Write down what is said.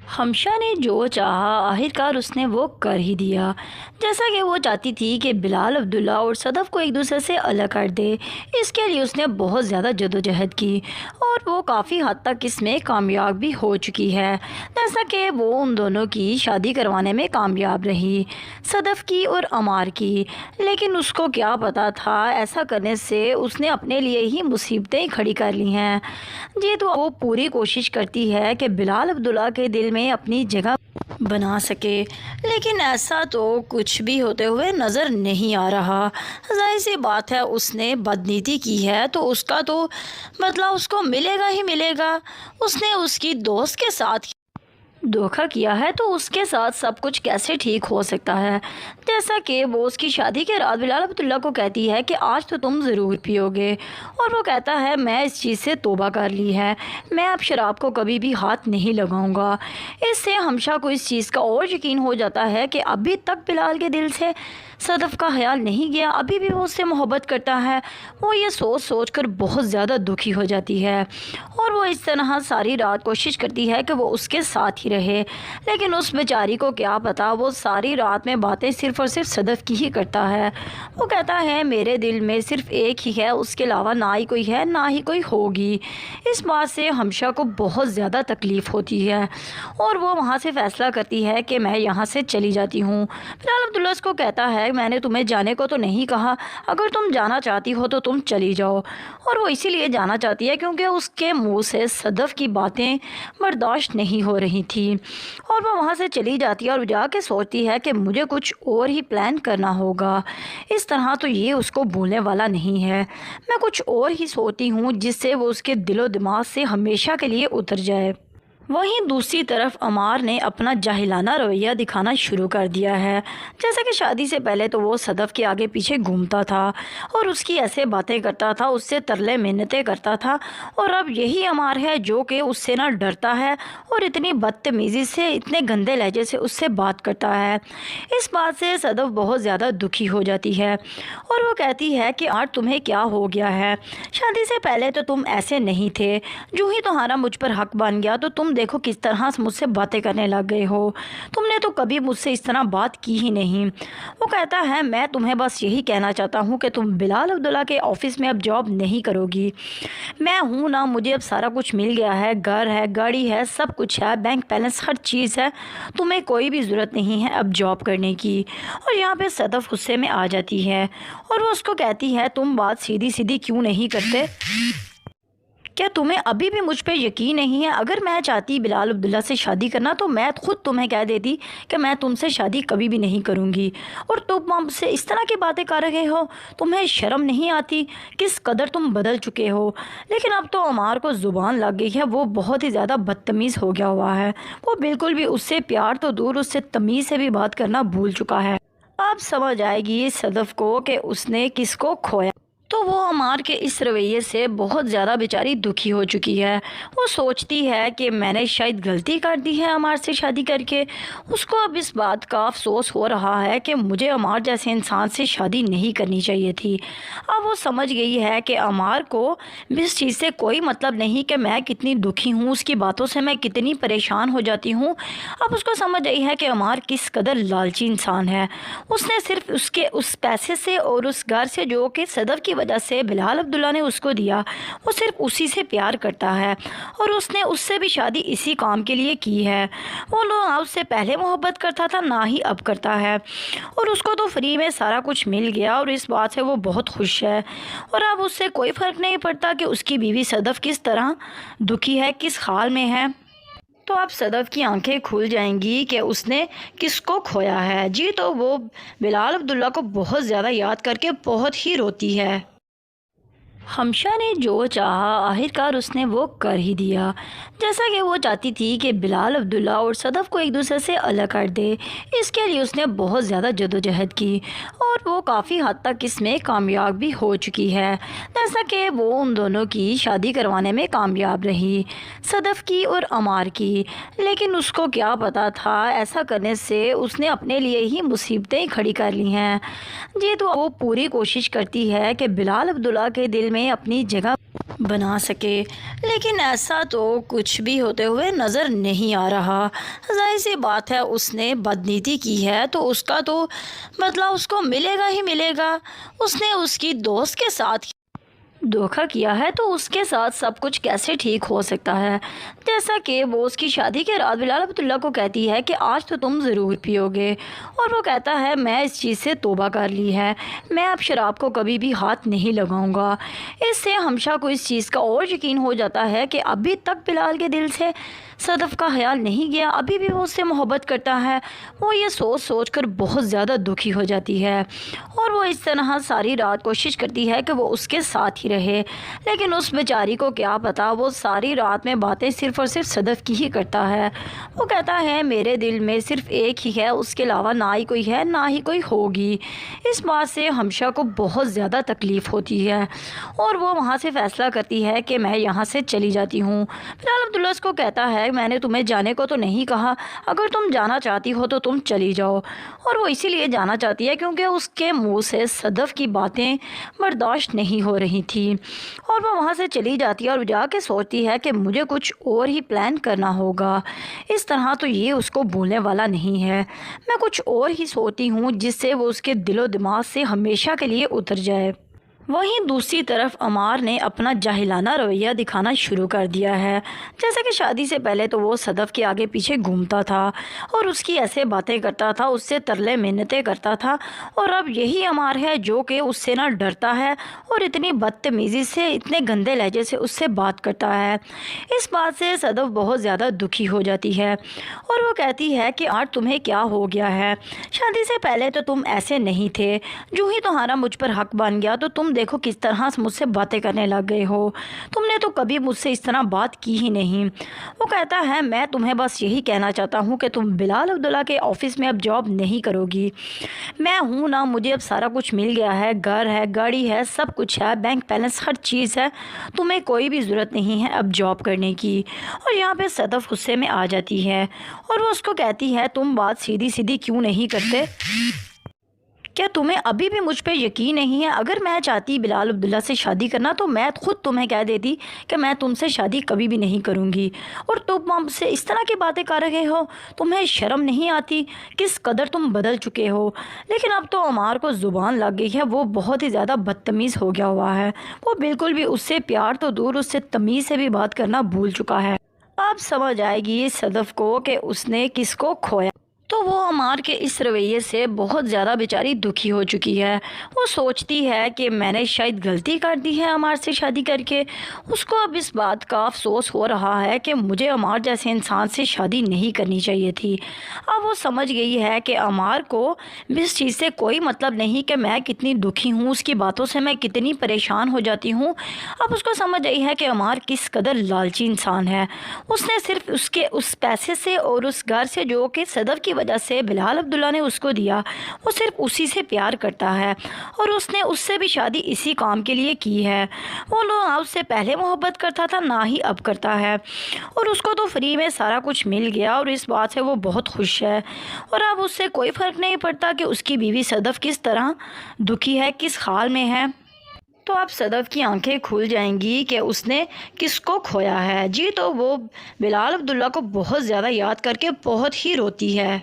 हमशा ने जो चाहा आखिरकार उसने वो कर ही दिया। जैसा कि वो चाहती थी कि बिलाल अब्दुल्ला और सदफ़ को एक दूसरे से अलग कर दे। इसके लिए उसने बहुत ज़्यादा जदोजहद की और वो काफ़ी हद तक इसमें कामयाब भी हो चुकी है। जैसा कि वो उन दोनों की शादी करवाने में कामयाब रही, सदफ़ की और अमार की। लेकिन उसको क्या पता था ऐसा करने से उसने अपने लिए ही मुसीबतें खड़ी कर ली हैं। जी, तो वो पूरी कोशिश करती है कि बिलाल अब्दुल्ला के दिल में अपनी जगह बना सके, लेकिन ऐसा तो कुछ भी होते हुए नज़र नहीं आ रहा। जाहिर सी बात है उसने बदनीति की है तो उसका तो बदला उसको मिलेगा ही मिलेगा। उसने उसकी दोस्त के साथ धोखा किया है तो उसके साथ सब कुछ कैसे ठीक हो सकता है। जैसा कि वो उसकी शादी के रात बिलाल अब्दुल्ला को कहती है कि आज तो तुम ज़रूर पियोगे, और वो कहता है मैं इस चीज़ से तौबा कर ली है, मैं अब शराब को कभी भी हाथ नहीं लगाऊंगा। इससे हमशा को इस चीज़ का और यकीन हो जाता है कि अभी तक बिलाल के दिल से सदफ़ का ख्याल नहीं गया, अभी भी वो उससे मोहब्बत करता है। वो ये सोच सोच कर बहुत ज़्यादा दुखी हो जाती है और वो इस तरह सारी रात कोशिश करती है कि वो उसके साथ ही रहे। लेकिन उस बेचारी को क्या पता वो सारी रात में बातें सिर्फ़ और सिर्फ सदफ़ की ही करता है। वो कहता है मेरे दिल में सिर्फ़ एक ही है, उसके अलावा ना ही कोई है ना ही कोई होगी। इस बात से हमशा को बहुत ज़्यादा तकलीफ़ होती है और वो वहाँ से फ़ैसला करती है कि मैं यहाँ से चली जाती हूँ। बिलाल अब्दुल्ला को कहता है मैंने तुम्हें जाने को तो नहीं कहा, अगर तुम जाना चाहती हो तो तुम चली जाओ। और वो इसीलिए जाना चाहती है क्योंकि उसके मुंह से सदफ़ की बातें बर्दाश्त नहीं हो रही थी। और वो वहाँ से चली जाती है और जाके सोचती है कि मुझे कुछ और ही प्लान करना होगा, इस तरह तो ये उसको भूलने वाला नहीं है। मैं कुछ और ही सोचती हूँ जिससे वो उसके दिलो दिमाग से हमेशा के लिए उतर जाए। वहीं दूसरी तरफ अमार ने अपना जाहिलाना रवैया दिखाना शुरू कर दिया है। जैसा कि शादी से पहले तो वो सदफ़ के आगे पीछे घूमता था और उसकी ऐसे बातें करता था, उससे तरले मिन्नतें करता था, और अब यही अमार है जो कि उससे ना डरता है और इतनी बदतमीज़ी से, इतने गंदे लहजे से उससे बात करता है। इस बात से सदफ़ बहुत ज़्यादा दुखी हो जाती है और वो कहती है कि आज तुम्हें क्या हो गया है, शादी से पहले तो तुम ऐसे नहीं थे, जो ही तुम्हारा मुझ पर हक बन गया तो तुम देखो किस तरह से मुझसे बातें करने लग गए हो, तुमने तो कभी मुझसे इस तरह बात की ही नहीं। वो कहता है मैं तुम्हें बस यही कहना चाहता हूँ कि तुम बिलाल अब्दुल्ला के ऑफ़िस में अब जॉब नहीं करोगी। मैं हूँ ना, मुझे अब सारा कुछ मिल गया है, घर है, गाड़ी है, सब कुछ है, बैंक बैलेंस, हर चीज़ है, तुम्हें कोई भी ज़रूरत नहीं है अब जॉब करने की। और यहाँ पे सदफ़ गुस्से में आ जाती है और वो उसको कहती है तुम बात सीधी सीधी क्यों नहीं करते, क्या तुम्हें अभी भी मुझ पे यकीन नहीं है? अगर मैं चाहती बिलाल अब्दुल्ला से शादी करना तो मैं खुद तुम्हें कह देती कि मैं तुमसे शादी कभी भी नहीं करूँगी, और तुम मुझसे इस तरह की बातें कर रहे हो, तुम्हें शर्म नहीं आती? किस कदर तुम बदल चुके हो। लेकिन अब तो अमार को ज़ुबान लग गई है, वो बहुत ही ज़्यादा बदतमीज़ हो गया हुआ है। वो बिल्कुल भी उससे प्यार तो दूर, उससे तमीज़ से भी बात करना भूल चुका है। अब समझ आएगी सदफ़ को कि उसने किसको खोया। तो वो अमार के इस रवैये से बहुत ज़्यादा बेचारी दुखी हो चुकी है। वो सोचती है कि मैंने शायद गलती कर दी है अमार से शादी करके। उसको अब इस बात का अफसोस हो रहा है कि मुझे अमार जैसे इंसान से शादी नहीं करनी चाहिए थी। अब वो समझ गई है कि अमार को इस चीज़ से कोई मतलब नहीं कि मैं कितनी दुखी हूँ, उसकी बातों से मैं कितनी परेशान हो जाती हूँ। अब उसको समझ आई है कि अमार किस कदर लालची इंसान है। उसने सिर्फ उसके उस पैसे से और उस घर से जो कि सदफ़ की वजह से बिलाल अब्दुल्ला ने उसको दिया, वो सिर्फ उसी से प्यार करता है और उसने उससे भी शादी इसी काम के लिए की है। वो लोग ना उससे पहले मोहब्बत करता था ना ही अब करता है, और उसको तो फ्री में सारा कुछ मिल गया और इस बात से वो बहुत खुश है। और अब उससे कोई फ़र्क नहीं पड़ता कि उसकी बीवी सदफ़ किस तरह दुखी है, किस हाल में है। तो अब सदफ़ की आंखें खुल जाएंगी कि उसने किसको खोया है। जी, तो वो बिलाल अब्दुल्ला को बहुत ज़्यादा याद करके बहुत ही रोती है। हमशा ने जो चाहा आखिरकार उसने वो कर ही दिया। जैसा कि वो चाहती थी कि बिलाल अब्दुल्ला और सदफ़ को एक दूसरे से अलग कर दे। इसके लिए उसने बहुत ज़्यादा जदोजहद की और वो काफ़ी हद तक इसमें कामयाब भी हो चुकी है। जैसा कि वो उन दोनों की शादी करवाने में कामयाब रही, सदफ़ की और अमार की। लेकिन उसको क्या पता था ऐसा करने से उसने अपने लिए ही मुसीबतें खड़ी कर ली हैं। जी, तो वो पूरी कोशिश करती है कि बिलाल अब्दुल्ला के दिल में अपनी जगह بنا سکے، لیکن ایسا تو کچھ بھی ہوتے ہوئے نظر نہیں آ رہا۔ ظاہر سی بات ہے اس نے بدنیتی کی ہے تو اس کا تو بدلہ اس کو ملے گا ہی ملے گا۔ اس نے اس کی دوست کے ساتھ دھوکہ کیا ہے تو اس کے ساتھ سب کچھ کیسے ٹھیک ہو سکتا ہے؟ جیسا کہ وہ اس کی شادی کے رات بلال عبداللہ کو کہتی ہے کہ آج تو تم ضرور پیو گے، اور وہ کہتا ہے میں اس چیز سے توبہ کر لی ہے، میں اب شراب کو کبھی بھی ہاتھ نہیں لگاؤں گا۔ اس سے ہمشہ کو اس چیز کا اور یقین ہو جاتا ہے کہ ابھی تک بلال کے دل سے صدف کا خیال نہیں گیا، ابھی بھی وہ اس سے محبت کرتا ہے۔ وہ یہ سوچ سوچ کر بہت زیادہ دکھی ہو جاتی ہے، اور وہ اس طرح ساری رات کوشش کرتی ہے کہ وہ اس کے ساتھ ہی رہے، لیکن اس بیچاری کو کیا پتا وہ ساری رات میں باتیں صرف اور صرف صدف کی ہی کرتا ہے۔ وہ کہتا ہے میرے دل میں صرف ایک ہی ہے، اس کے علاوہ نہ ہی کوئی ہے نہ ہی کوئی ہوگی۔ اس بات سے ہمشہ کو بہت زیادہ تکلیف ہوتی ہے، اور وہ وہاں سے فیصلہ کرتی ہے کہ میں یہاں سے چلی جاتی ہوں۔ بلال عبداللہ اس کو کہتا ہے میں نے تمہیں جانے کو تو نہیں کہا، اگر تم جانا چاہتی ہو تو تم چلی جاؤ، اور وہ اسی لیے جانا چاہتی ہے کیونکہ اس کے منہ سے صدف کی باتیں برداشت نہیں ہو رہی تھی، اور وہ وہاں سے چلی جاتی ہے اور جا کے سوچتی ہے کہ مجھے کچھ اور ہی پلان کرنا ہوگا، اس طرح تو یہ اس کو بھولنے والا نہیں ہے، میں کچھ اور ہی سوچتی ہوں جس سے وہ اس کے دل و دماغ سے ہمیشہ کے لیے اتر جائے۔ وہیں دوسری طرف عمار نے اپنا جاہلانہ رویہ دکھانا شروع کر دیا ہے۔ جیسا کہ شادی سے پہلے تو وہ صدف کے آگے پیچھے گھومتا تھا اور اس کی ایسے باتیں کرتا تھا، اس سے ترلے منتیں کرتا تھا، اور اب یہی عمار ہے جو کہ اس سے نہ ڈرتا ہے اور اتنی بدتمیزی سے اتنے گندے لہجے سے اس سے بات کرتا ہے۔ اس بات سے صدف بہت زیادہ دکھی ہو جاتی ہے، اور وہ کہتی ہے کہ آج تمہیں کیا ہو گیا ہے؟ شادی سے پہلے تو تم ایسے نہیں تھے، جو ہی تمہارا مجھ پر حق بن گیا تو تم دیکھو کس طرح مجھ سے باتیں کرنے لگ گئے ہو، تم نے تو کبھی مجھ سے اس طرح بات کی ہی نہیں۔ وہ کہتا ہے میں تمہیں بس یہی کہنا چاہتا ہوں کہ تم بلال عبداللہ کے آفس میں اب جاب نہیں کرو گی، میں ہوں نا، مجھے اب سارا کچھ مل گیا ہے، گھر ہے، گاڑی ہے، سب کچھ ہے، بینک بیلنس، ہر چیز ہے، تمہیں کوئی بھی ضرورت نہیں ہے اب جاب کرنے کی۔ اور یہاں پہ صدف غصے میں آ جاتی ہے، اور وہ اس کو کہتی ہے تم بات سیدھی سیدھی کیوں نہیں کرتے؟ کیا تمہیں ابھی بھی مجھ پہ یقین نہیں ہے؟ اگر میں چاہتی بلال عبداللہ سے شادی کرنا تو میں خود تمہیں کہہ دیتی کہ میں تم سے شادی کبھی بھی نہیں کروں گی، اور تم مجھ سے اس طرح کی باتیں کر رہے ہو، تمہیں شرم نہیں آتی؟ کس قدر تم بدل چکے ہو۔ لیکن اب تو عمار کو زبان لگ گئی ہے، وہ بہت ہی زیادہ بدتمیز ہو گیا ہوا ہے، وہ بالکل بھی اس سے پیار تو دور، اس سے تمیز سے بھی بات کرنا بھول چکا ہے۔ اب سمجھ آئے گی صدف کو کہ اس نے کس کو کھویا، تو وہ عمار کے اس رویے سے بہت زیادہ بیچاری دکھی ہو چکی ہے۔ وہ سوچتی ہے کہ میں نے شاید غلطی کر دی ہے عمار سے شادی کر کے۔ اس کو اب اس بات کا افسوس ہو رہا ہے کہ مجھے عمار جیسے انسان سے شادی نہیں کرنی چاہیے تھی۔ اب وہ سمجھ گئی ہے کہ عمار کو اس چیز سے کوئی مطلب نہیں کہ میں کتنی دکھی ہوں، اس کی باتوں سے میں کتنی پریشان ہو جاتی ہوں۔ اب اس کو سمجھ آئی ہے کہ عمار کس قدر لالچی انسان ہے۔ اس نے صرف اس پیسے سے اور اس گھر سے جو کہ صدف کی وجہ سے بلال عبداللہ نے اس کو دیا، وہ صرف اسی سے پیار کرتا ہے، اور اس نے اس سے بھی شادی اسی کام کے لیے کی ہے۔ وہ نہ اس سے پہلے محبت کرتا تھا نہ ہی اب کرتا ہے، اور اس کو تو فری میں سارا کچھ مل گیا، اور اس بات سے وہ بہت خوش ہے، اور اب اس سے کوئی فرق نہیں پڑتا کہ اس کی بیوی صدف کس طرح دکھی ہے، کس حال میں ہے۔ تو اب صدف کی آنکھیں کھل جائیں گی کہ اس نے کس کو کھویا ہے۔ جی تو وہ بلال عبداللہ کو بہت زیادہ یاد کر کے بہت ہی روتی ہے۔